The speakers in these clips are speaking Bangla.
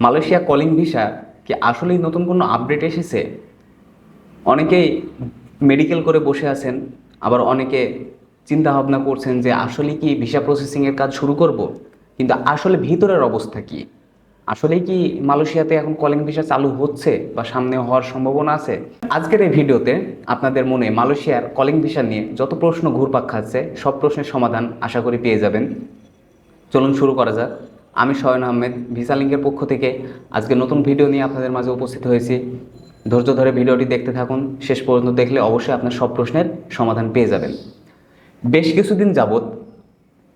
মালয়েশিয়া কলিং ভিসা কি আসলেই নতুন কোনো আপডেট এসেছে? অনেকেই মেডিকেল করে বসে আছেন, আবার অনেকে চিন্তা ভাবনা করছেন যে আসলে কি ভিসা প্রসেসিংয়ের কাজ শুরু করব। কিন্তু আসলে ভিতরের অবস্থা কি? আসলেই কি মালয়েশিয়াতে এখন কলিং ভিসা চালু হচ্ছে বা সামনে হওয়ার সম্ভাবনা আছে? আজকের এই ভিডিওতে আপনাদের মনে মালয়েশিয়ার কলিং ভিসা নিয়ে যত প্রশ্ন ঘুরপাক খাচ্ছে সব প্রশ্নের সমাধান আশা করি পেয়ে যাবেন। চলুন শুরু করা যাক। আমি শয়ন আহমেদ, ভিসা লিঙ্কের পক্ষ থেকে আজকে নতুন ভিডিও নিয়ে আপনাদের মাঝে উপস্থিত হয়েছি। ধৈর্য ধরে ভিডিওটি দেখতে থাকুন, শেষ পর্যন্ত দেখলে অবশ্যই আপনার সব প্রশ্নের সমাধান পেয়ে যাবেন। বেশ কিছুদিন যাবৎ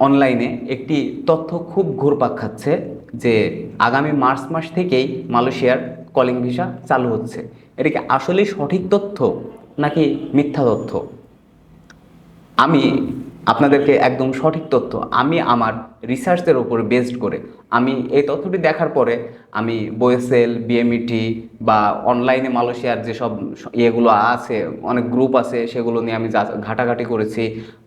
অনলাইনে একটি তথ্য খুব ঘুরপাক খাচ্ছে যে আগামী মার্চ মাস থেকেই মালয়েশিয়ার কলিং ভিসা চালু হচ্ছে। এটা কি আসলেই সঠিক তথ্য নাকি মিথ্যা তথ্য? আমি আপনাদেরকে একদম সঠিক তথ্য, আমি আমার রিসার্চের ওপর বেসড করে আমি এই তথ্যটি দেখার পরে আমি বোয়েসেল, বিএমইটি বা অনলাইনে মালয়েশিয়ার যেসব ইয়েগুলো আছে, অনেক গ্রুপ আছে, সেগুলো নিয়ে আমি ঘাটাঘাটি করেছি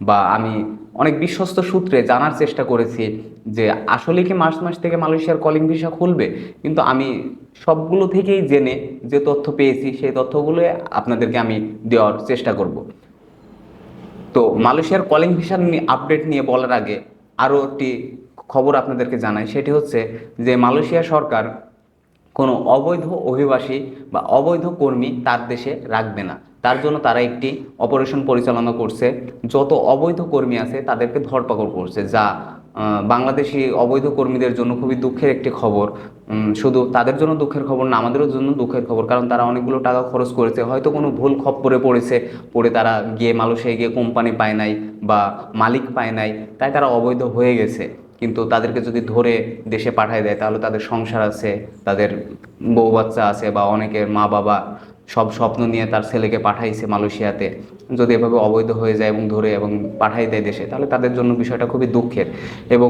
বা আমি অনেক বিশ্বস্ত সূত্রে জানার চেষ্টা করেছি যে আসলে কি মার্চ মাস থেকে মালয়েশিয়ার কলিং ভিসা খুলবে। কিন্তু আমি সবগুলো থেকেই জেনে যে তথ্য পেয়েছি সেই তথ্যগুলো আপনাদেরকে আমি দেওয়ার চেষ্টা করব। তো মালয়েশিয়ার কলিং ভিসার আপডেট নিয়ে বলার আগে আরও একটি খবর আপনাদেরকে জানাই, সেটি হচ্ছে যে মালয়েশিয়া সরকার কোনো অবৈধ অভিবাসী বা অবৈধ কর্মী তার দেশে রাখবে না। তার জন্য তারা একটি অপারেশন পরিচালনা করছে। যত অবৈধ কর্মী আছে তাদেরকে ধরপাকড় করছে, যা বাংলাদেশি অবৈধ কর্মীদের জন্য খুবই দুঃখের একটি খবর। শুধু তাদের জন্য দুঃখের খবর না, আমাদেরও জন্য দুঃখের খবর, কারণ তারা অনেকগুলো টাকা খরচ করেছে, হয়তো কোনো ভুল খপ্পরে পড়েছে, পড়ে তারা গিয়ে মালয়েশিয়ায় গিয়ে কোম্পানি পায় নাই বা মালিক পায় নাই, তাই তারা অবৈধ হয়ে গেছে। কিন্তু তাদেরকে যদি ধরে দেশে পাঠায় দেয় তাহলে তাদের সংসার আছে, তাদের বউ বাচ্চা আছে, বা অনেকের মা বাবা সব স্বপ্ন নিয়ে তার ছেলেকে পাঠাইছে মালয়েশিয়াতে, যদি এভাবে অবৈধ হয়ে যায় এবং ধরে এবং পাঠাই দেয় দেশে, তাহলে তাদের জন্য বিষয়টা খুবই দুঃখের। এবং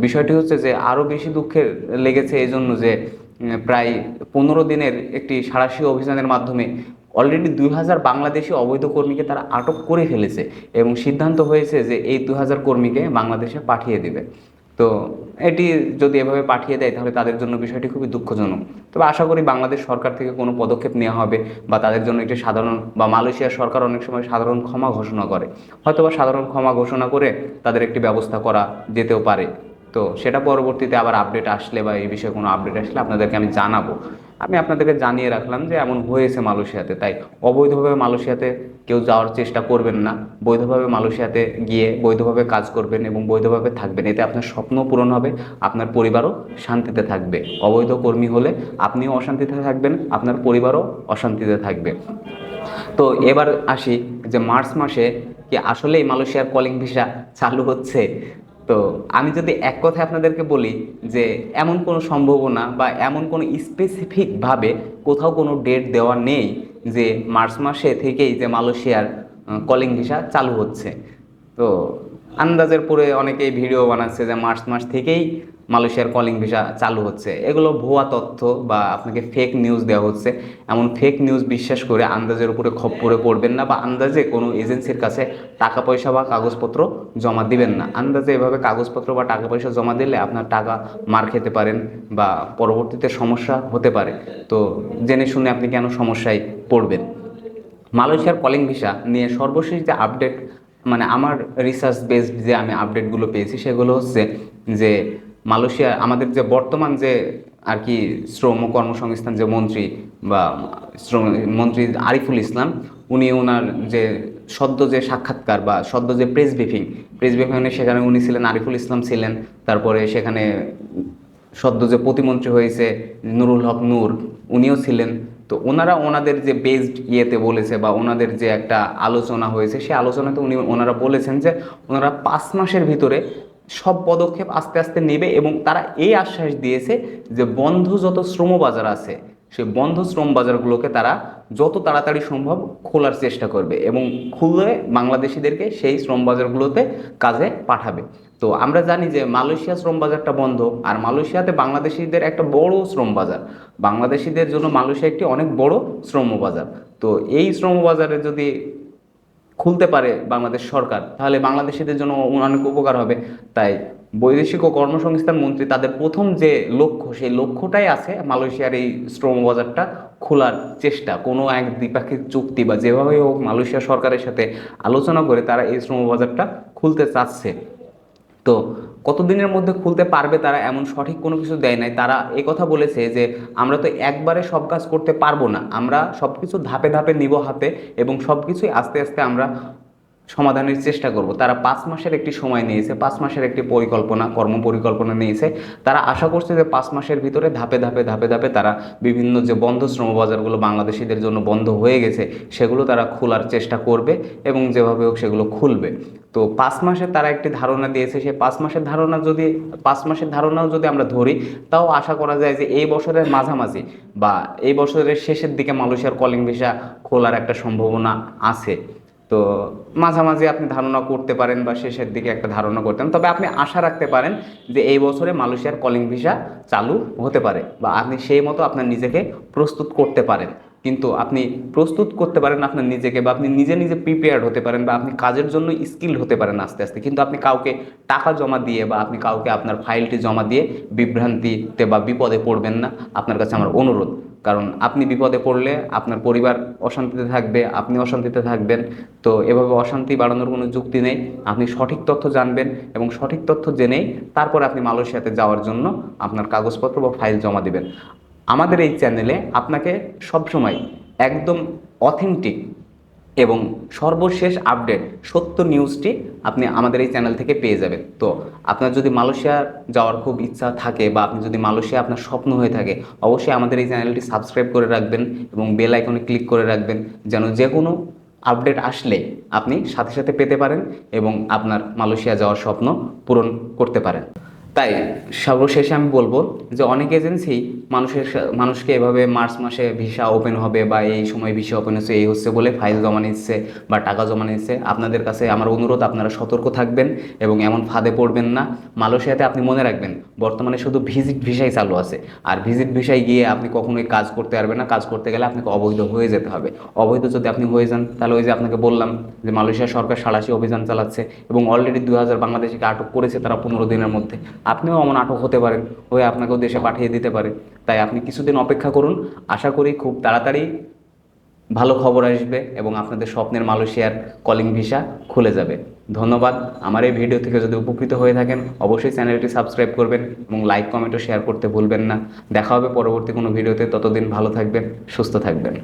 বিষয়টি হচ্ছে যে আরও বেশি দুঃখের লেগেছে এই জন্য যে প্রায় 15 দিনের একটি সাঁড়াশি অভিযানের মাধ্যমে অলরেডি 2000 বাংলাদেশি অবৈধ কর্মীকে তারা আটক করে ফেলেছে এবং সিদ্ধান্ত হয়েছে যে এই 2000 কর্মীকে বাংলাদেশে পাঠিয়ে দেবে। তো এটি যদি এভাবে পাঠিয়ে দেয় তাহলে তাদের জন্য বিষয়টি খুবই দুঃখজনক। তবে আশা করি বাংলাদেশ সরকার থেকে কোনো পদক্ষেপ নেওয়া হবে বা তাদের জন্য একটি সাধারণ, বা মালয়েশিয়ার সরকার অনেক সময় সাধারণ ক্ষমা ঘোষণা করে, হয়তোবা সাধারণ ক্ষমা ঘোষণা করে তাদের একটি ব্যবস্থা করা যেতেও পারে। তো সেটা পরবর্তীতে আবার আপডেট আসলে বা এই বিষয়ে কোনো আপডেট আসলে আপনাদেরকে আমি জানাবো। আমি আপনাদেরকে জানিয়ে রাখলাম যে এমন হয়েছে মালয়েশিয়াতে, তাই অবৈধভাবে মালয়েশিয়াতে কেউ যাওয়ার চেষ্টা করবেন না। বৈধভাবে মালয়েশিয়াতে গিয়ে বৈধভাবে কাজ করবেন এবং বৈধভাবে থাকবেন, এতে আপনার স্বপ্ন পূরণ হবে, আপনার পরিবারও শান্তিতে থাকবে। অবৈধ কর্মী হলে আপনিও অশান্তিতে থাকবেন, আপনার পরিবারও অশান্তিতে থাকবে। তো এবার আসি যে মার্চ মাসে কি আসলেই মালয়েশিয়ার কলিং ভিসা চালু হচ্ছে? তো আমি যদি এক কথায় আপনাদেরকে বলি যে এমন কোনো সম্ভাবনা বা এমন কোনো স্পেসিফিকভাবে কোথাও কোনো ডেট দেওয়া নেই যে মার্চ মাসে থেকেই যে মালয়েশিয়ার কলিং ভিসা চালু হচ্ছে। তো আন্দাজের পরে অনেকেই ভিডিও বানাচ্ছে যে মার্চ মাস থেকেই মালয়েশিয়ার কলিং ভিসা চালু হচ্ছে। এগুলো ভুয়া তথ্য বা আপনাকে ফেক নিউজ দেওয়া হচ্ছে। এমন ফেক নিউজ বিশ্বাস করে আন্দাজের উপরে খপ্পরে পড়বেন না, বা আন্দাজে কোনো এজেন্সির কাছে টাকা পয়সা বা কাগজপত্র জমা দিবেন না। আন্দাজে এভাবে কাগজপত্র বা টাকা পয়সা জমা দিলে আপনার টাকা মার খেতে পারেন বা পরবর্তীতে সমস্যা হতে পারে। তো জেনে শুনে আপনি কেন সমস্যায় পড়বেন? মালয়েশিয়ার কলিং ভিসা নিয়ে সর্বশেষ যে আপডেট, মানে আমার রিসার্চ বেসড যে আমি আপডেটগুলো পেয়েছি সেগুলো হচ্ছে যে মালয়েশিয়া আমাদের যে বর্তমান যে আর কি শ্রম ও কর্মসংস্থান যে মন্ত্রী বা শ্রম মন্ত্রী আরিফুল ইসলাম, উনি ওনার যে সদ্য যে সাক্ষাৎকার বা সদ্য যে প্রেস ব্রিফিংয়ে সেখানে উনি ছিলেন, আরিফুল ইসলাম ছিলেন। তারপরে সেখানে সদ্য যে প্রতিমন্ত্রী হয়েছে নুরুল হক নূর, উনিও ছিলেন। তো ওনারা ওনাদের যে বেসড ইয়েতে বলেছে বা ওনাদের যে একটা আলোচনা হয়েছে সেই আলোচনাতে ওনারা বলেছেন যে ওনারা 5 মাসের ভিতরে সব পদক্ষেপ আস্তে আস্তে নেবে এবং তারা এই আশ্বাস দিয়েছে যে বন্ধ যত শ্রম বাজার আছে সেই বন্ধ শ্রম বাজারগুলোকে তারা যত তাড়াতাড়ি সম্ভব খোলার চেষ্টা করবে এবং খুলে বাংলাদেশিদেরকে সেই শ্রম বাজারগুলোতে কাজে পাঠাবে। তো আমরা জানি যে মালয়েশিয়া শ্রম বাজারটা বন্ধ, আর মালয়েশিয়াতে বাংলাদেশিদের একটা বড় শ্রম বাজার। বাংলাদেশিদের জন্য মালয়েশিয়া একটি অনেক বড় শ্রম বাজার। তো এই শ্রম বাজারে যদি খুলতে পারে বাংলাদেশ সরকার তাহলে বাংলাদেশিদের জন্য অনেক উপকার হবে। তাই বৈদেশিক ও কর্মসংস্থান মন্ত্রী তাদের প্রথম যে লক্ষ্য, সেই লক্ষ্যটাই আছে মালয়েশিয়ার এই শ্রম বাজারটা খোলার চেষ্টা। কোনো এক দ্বিপাক্ষিক চুক্তি বা যেভাবে হোক মালয়েশিয়া সরকারের সাথে আলোচনা করে তারা এই শ্রম বাজারটা খুলতে চাচ্ছে। তো কতদিনের মধ্যে খুলতে পারবে তারা এমন সঠিক কোনো কিছু দেয় নাই। তারা এই কথা বলেছে যে আমরা তো একবারে সব কাজ করতে পারবো না, আমরা সব কিছু ধাপে ধাপে নিব হাতে এবং সব কিছুই আস্তে আস্তে আমরা সমাধানের চেষ্টা করব। তারা 5 মাসের একটি সময় নিয়েছে, 5 মাসের একটি পরিকল্পনা, কর্ম পরিকল্পনা নিয়েছে। তারা আশা করছে যে 5 মাসের ভিতরে ধাপে ধাপে ধাপে ধাপে তারা বিভিন্ন যে বন্ধ শ্রমবাজারগুলো বাংলাদেশিদের জন্য বন্ধ হয়ে গেছে সেগুলো তারা খোলার চেষ্টা করবে এবং যেভাবে হোক সেগুলো খুলবে। তো 5 মাসে তারা একটি ধারণা দিয়েছে, সেই 5 মাসের ধারণাও যদি আমরা ধরি, তাও আশা করা যায় যে এই বছরের মাঝামাঝি বা এই বছরের শেষের দিকে মালয়েশিয়ার কলিং ভিসা খোলার একটা সম্ভাবনা আছে। তো মাঝামাঝি আপনি ধারণা করতে পারেন বা শেষের দিকে একটা ধারণা করতেন, তবে আপনি আশা রাখতে পারেন যে এই বছরে মালয়েশিয়ার কলিং ভিসা চালু হতে পারে বা আপনি সেই মতো আপনার নিজেকে প্রস্তুত করতে পারেন। কিন্তু আপনি প্রস্তুত করতে পারেন আপনার নিজেকে, বা আপনি নিজে নিজে প্রিপেয়ার্ড হতে পারেন, বা আপনি কাজের জন্য স্কিল্ড হতে পারেন আস্তে আস্তে। কিন্তু আপনি কাউকে টাকা জমা দিয়ে বা আপনি কাউকে আপনার ফাইলটি জমা দিয়ে বিভ্রান্তিতে বা বিপদে পড়বেন না, আপনার কাছে আমার অনুরোধ। কারণ আপনি বিপদে পড়লে আপনার পরিবার অশান্তিতে থাকবে, আপনি অশান্তিতে থাকবেন। তো এভাবে অশান্তি বাড়ানোর কোনো যুক্তি নেই। আপনি সঠিক তথ্য জানবেন এবং সঠিক তথ্য জেনেই তারপরে আপনি মালয়েশিয়াতে যাওয়ার জন্য আপনার কাগজপত্র বা ফাইল জমা দিবেন। আমাদের এই চ্যানেলে আপনাকে সবসময় একদম অথেন্টিক এবং সর্বশেষ আপডেট সত্য নিউজটি আপনি আমাদের এই চ্যানেল থেকে পেয়ে যাবেন। তো আপনার যদি মালয়েশিয়া যাওয়ার খুব ইচ্ছা থাকে বা আপনি যদি মালয়েশিয়া আপনার স্বপ্ন হয়ে থাকে, অবশ্যই আমাদের এই চ্যানেলটি সাবস্ক্রাইব করে রাখবেন এবং বেল আইকনে ক্লিক করে রাখবেন, যেন যে কোনো আপডেট আসলে আপনি সাথে সাথে পেতে পারেন এবং আপনার মালয়েশিয়া যাওয়ার স্বপ্ন পূরণ করতে পারেন। তাই সর্বশেষে আমি বলবো যে অনেক এজেন্সি মানুষকে এভাবে মার্চ মাসে ভিসা ওপেন হবে বা এই সময় ভিসা ওপেন হচ্ছে এই হচ্ছে বলে ফাইল জমা নিচ্ছে বা টাকা জমা নিচ্ছে। আপনাদের কাছে আমার অনুরোধ, আপনারা সতর্ক থাকবেন এবং এমন ফাঁদে পড়বেন না। মালয়েশিয়াতে আপনি মনে রাখবেন বর্তমানে শুধু ভিজিট ভিসাই চালু আছে, আর ভিজিট ভিসায় গিয়ে আপনি কখনোই কাজ করতে পারবেন না। কাজ করতে গেলে আপনাকে অবৈধ হয়ে যেতে হবে। অবৈধ যদি আপনি হয়ে যান তাহলে ওই যে আপনাকে বললাম যে মালয়েশিয়া সরকার সাঁড়াশি অভিযান চালাচ্ছে এবং অলরেডি 2000 বাংলাদেশিকে আটক করেছে তারা 15 দিনের মধ্যে। আপনিও এমন আটক হতে পারেন, হয়ে আপনাকেও দেশে পাঠিয়ে দিতে পারে। তাই আপনি কিছুদিন অপেক্ষা করুন, আশা করি খুব তাড়াতাড়ি ভালো খবর আসবে এবং আপনাদের স্বপ্নের মালয়েশিয়ার কলিং ভিসা খুলে যাবে। ধন্যবাদ। আমার এই ভিডিও থেকে যদি উপকৃত হয়ে থাকেন অবশ্যই চ্যানেলটি সাবস্ক্রাইব করবেন এবং লাইক কমেন্ট ও শেয়ার করতে ভুলবেন না। দেখা হবে পরবর্তী কোনো ভিডিওতে, ততদিন ভালো থাকবেন, সুস্থ থাকবেন।